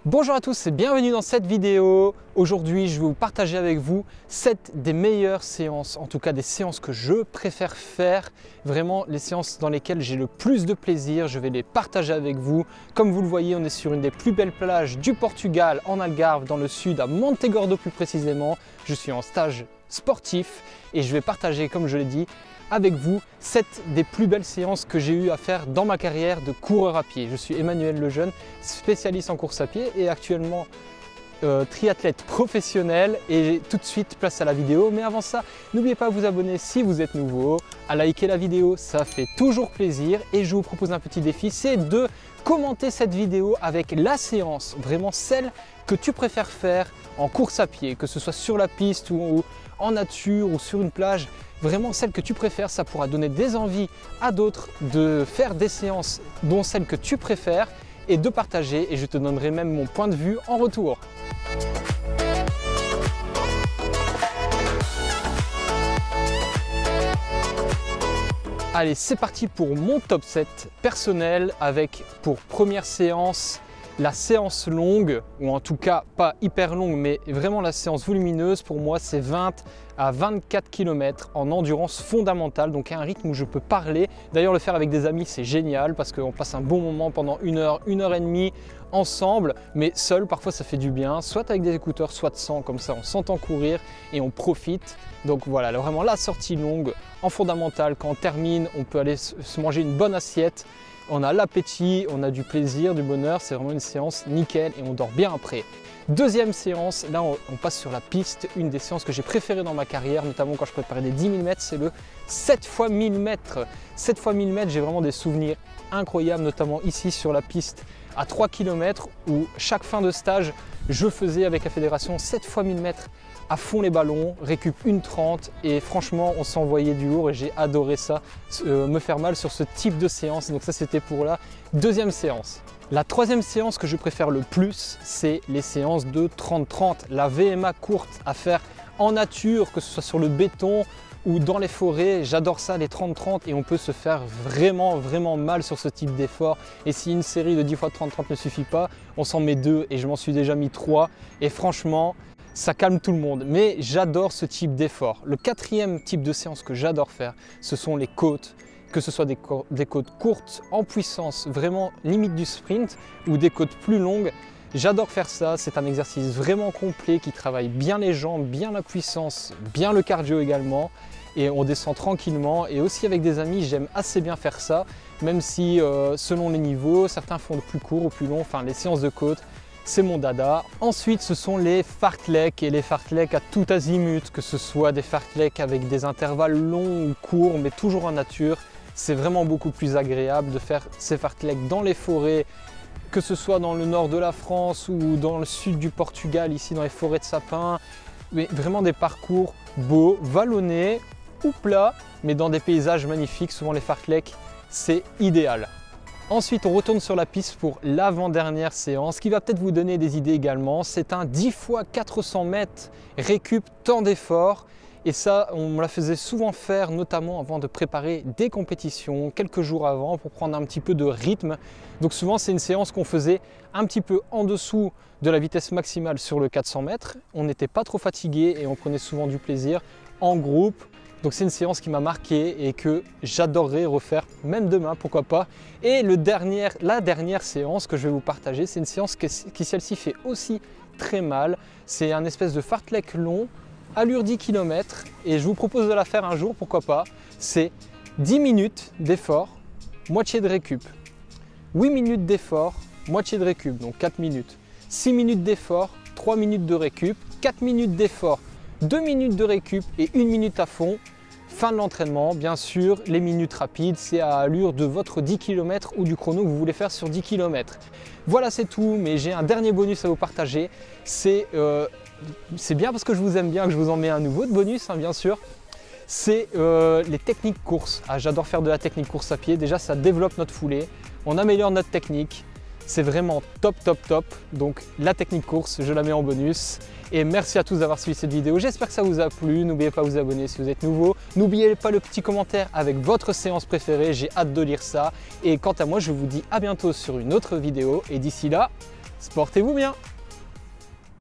Bonjour à tous et bienvenue dans cette vidéo. Aujourd'hui, je vais vous partager avec vous 7 des meilleures séances, en tout cas des séances que je préfère faire, vraiment les séances dans lesquelles j'ai le plus de plaisir. Je vais les partager avec vous. Comme vous le voyez, on est sur une des plus belles plages du Portugal, en Algarve, dans le sud, à Montegordo plus précisément. Je suis en stage sportif et je vais partager, comme je l'ai dit, avec vous 7 des plus belles séances que j'ai eu à faire dans ma carrière de coureur à pied. Je suis Emmanuel Lejeune, spécialiste en course à pied et actuellement triathlète professionnel. Et tout de suite place à la vidéo. Mais avant ça, n'oubliez pas de vous abonner si vous êtes nouveau, à liker la vidéo, ça fait toujours plaisir. Et je vous propose un petit défi, c'est de commenter cette vidéo avec la séance, vraiment celle que tu préfères faire en course à pied, que ce soit sur la piste ou en nature ou sur une plage. Vraiment celle que tu préfères, ça pourra donner des envies à d'autres de faire des séances dont celle que tu préfères et de partager, et je te donnerai même mon point de vue en retour. Allez, c'est parti pour mon top 7 personnel avec pour première séance la séance longue, ou en tout cas pas hyper longue, mais vraiment la séance volumineuse. Pour moi, c'est 20 à 24 km en endurance fondamentale, donc à un rythme où je peux parler. D'ailleurs, le faire avec des amis, c'est génial parce qu'on passe un bon moment pendant une heure et demie ensemble, mais seul, parfois ça fait du bien, soit avec des écouteurs, soit sans, comme ça on s'entend courir et on profite. Donc voilà, vraiment la sortie longue en fondamentale. Quand on termine, on peut aller se manger une bonne assiette. On a l'appétit, on a du plaisir, du bonheur, c'est vraiment une séance nickel et on dort bien après. Deuxième séance, là on passe sur la piste, une des séances que j'ai préférées dans ma carrière, notamment quand je préparais des 10 000 mètres, c'est le 7 x 1000 mètres. 7 x 1000 mètres, j'ai vraiment des souvenirs incroyables, notamment ici sur la piste à 3 km où chaque fin de stage, je faisais avec la fédération 7 x 1000 mètres à fond les ballons, récup 1,30 et franchement on s'envoyait du lourd et j'ai adoré ça, me faire mal sur ce type de séance. Donc ça c'était pour la deuxième séance. La troisième séance que je préfère le plus, c'est les séances de 30-30, la VMA courte à faire en nature, que ce soit sur le béton ou dans les forêts. J'adore ça, les 30-30, et on peut se faire vraiment mal sur ce type d'effort. Et si une série de 10 x 30-30 ne suffit pas, on s'en met 2 et je m'en suis déjà mis 3 et franchement ça calme tout le monde. Mais j'adore ce type d'effort. Le quatrième type de séance que j'adore faire, ce sont les côtes, que ce soit des côtes courtes en puissance, vraiment limite du sprint, ou des côtes plus longues. J'adore faire ça, c'est un exercice vraiment complet qui travaille bien les jambes, bien la puissance, bien le cardio également, et on descend tranquillement. Et aussi avec des amis, j'aime assez bien faire ça, même si selon les niveaux, certains font de plus court ou plus long, enfin les séances de côtes, c'est mon dada. Ensuite, ce sont les fartleks, et les fartleks à tout azimut, que ce soit des fartleks avec des intervalles longs ou courts, mais toujours en nature. C'est vraiment beaucoup plus agréable de faire ces fartleks dans les forêts, que ce soit dans le nord de la France ou dans le sud du Portugal, ici dans les forêts de sapins. Mais vraiment des parcours beaux, vallonnés ou plats, mais dans des paysages magnifiques. Souvent les fartleks, c'est idéal. Ensuite, on retourne sur la piste pour l'avant-dernière séance qui va peut-être vous donner des idées également. C'est un 10 x 400 mètres récup temps d'effort. Et ça, on me la faisait souvent faire, notamment avant de préparer des compétitions, quelques jours avant, pour prendre un petit peu de rythme. Donc souvent, c'est une séance qu'on faisait un petit peu en dessous de la vitesse maximale sur le 400 mètres. On n'était pas trop fatigué et on prenait souvent du plaisir en groupe. Donc c'est une séance qui m'a marqué et que j'adorerais refaire, même demain, pourquoi pas. Et la dernière séance que je vais vous partager, c'est une séance qui celle-ci fait aussi très mal. C'est un espèce de fartlek long, allure 10 km, et je vous propose de la faire un jour, pourquoi pas. C'est 10 minutes d'effort, moitié de récup. 8 minutes d'effort, moitié de récup, donc 4 minutes. 6 minutes d'effort, 3 minutes de récup. 4 minutes d'effort, 2 minutes de récup et 1 minute à fond. Fin de l'entraînement, bien sûr, les minutes rapides, c'est à allure de votre 10 km ou du chrono que vous voulez faire sur 10 km. Voilà, c'est tout, mais j'ai un dernier bonus à vous partager. C'est bien parce que je vous aime bien que je vous en mets un nouveau de bonus, hein, bien sûr. C'est les techniques course. Ah, j'adore faire de la technique course à pied. Déjà, ça développe notre foulée, on améliore notre technique. C'est vraiment top. Donc la technique course, je la mets en bonus. Et merci à tous d'avoir suivi cette vidéo. J'espère que ça vous a plu. N'oubliez pas de vous abonner si vous êtes nouveau. N'oubliez pas le petit commentaire avec votre séance préférée. J'ai hâte de lire ça. Et quant à moi, je vous dis à bientôt sur une autre vidéo. Et d'ici là, Sportez-vous bien!